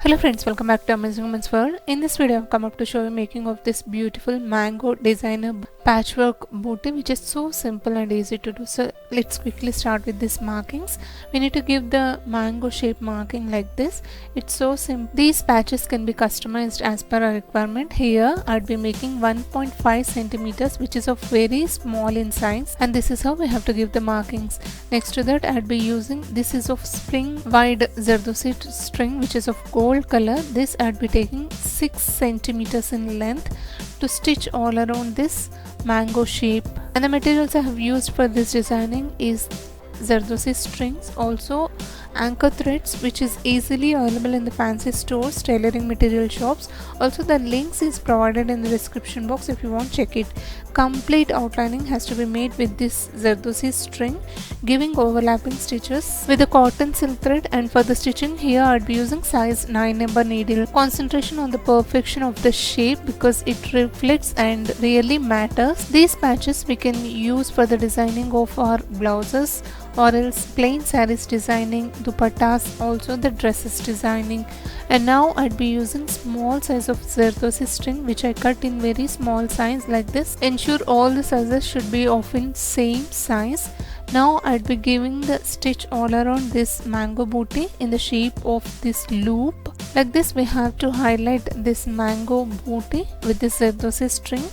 Hello friends, welcome back to Amazing Women's World. In this video I've come up to show you making of this beautiful mango designer patchwork booty, which is so simple and easy to do. So let's quickly start with these markings. We need to give the mango shape marking like this. It's so simple. These patches can be customized as per our requirement. Here I'd be making 1.5 centimeters, which is of very small in size, and this is how we have to give the markings. Next to that I'd be using, this is of spring wide Zardosi string, which is of gold color. This I'd be taking 6 centimeters in length to stitch all around this mango shape. And the materials I have used for this designing is Zardosi strings, also anchor threads, which is easily available in the fancy stores, tailoring material shops. Also the links is provided in the description box if you want, check it. Complete outlining has to be made with this Zardosi string, giving overlapping stitches with the cotton silk thread. And for the stitching here I'd be using size 9 number needle. Concentration on the perfection of the shape because it reflects and really matters. These patches we can use for the designing of our blouses or else plain sarees designing, dupattas, also the dresses designing. And now I'd be using small size of Zardosi string, which I cut in very small size like this. Ensure all the sizes should be of in same size. Now I'd be giving the stitch all around this mango booty in the shape of this loop. Like this we have to highlight this mango booty with this Zardosi string.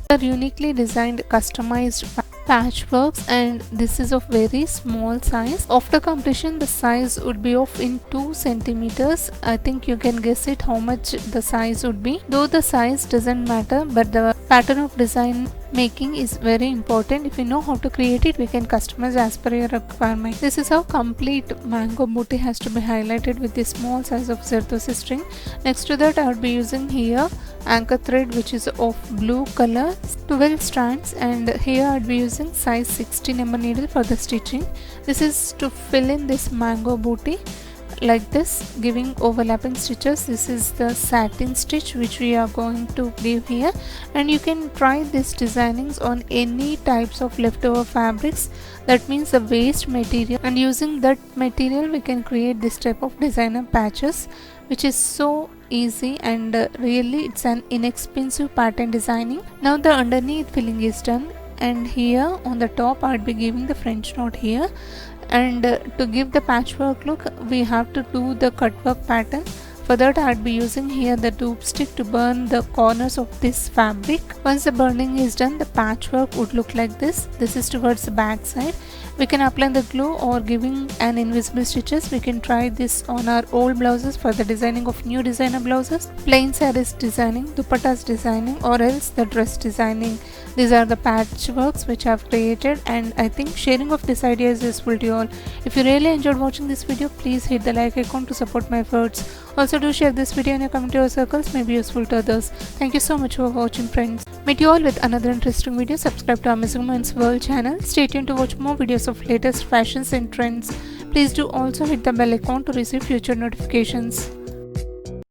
They are uniquely designed, customized patchworks, and this is of very small size. After completion the size would be of in 2 centimeters. I think you can guess it how much the size would be, though the size doesn't matter, but the pattern of design making is very important. If you know how to create it, we can customize as per your requirement. This is how complete mango booty has to be highlighted with this small size of Zardosi string. Next to that I will be using here anchor thread, which is of blue color, 12 strands, and here I'd be using size 16 number needle for the stitching. This is to fill in this mango booty like this, giving overlapping stitches. This is the satin stitch which we are going to give here, and you can try this designings on any types of leftover fabrics, that means the waste material, and using that material we can create this type of designer patches, which is so easy and really it's an inexpensive pattern designing. Now the underneath filling is done, and here on the top I'd be giving the French knot here. And to give the patchwork look we have to do the cut work pattern. For that I'd be using here the tube stick to burn the corners of this fabric. Once the burning is done, the patchwork would look like this. This is towards the back side. We can apply the glue or giving an invisible stitches. We can try this on our old blouses for the designing of new designer blouses, plain sarees designing, dupattas designing, or else the dress designing. These are the patchworks which I have created, and I think sharing of this idea is useful to you all. If you really enjoyed watching this video, please hit the like icon to support my efforts. Also do share this video in your community or circles, may be useful to others. Thank you so much for watching friends. Meet you all with another interesting video. Subscribe to Amazing Women's World channel. Stay tuned to watch more videos of latest fashions and trends. Please do also hit the bell icon to receive future notifications.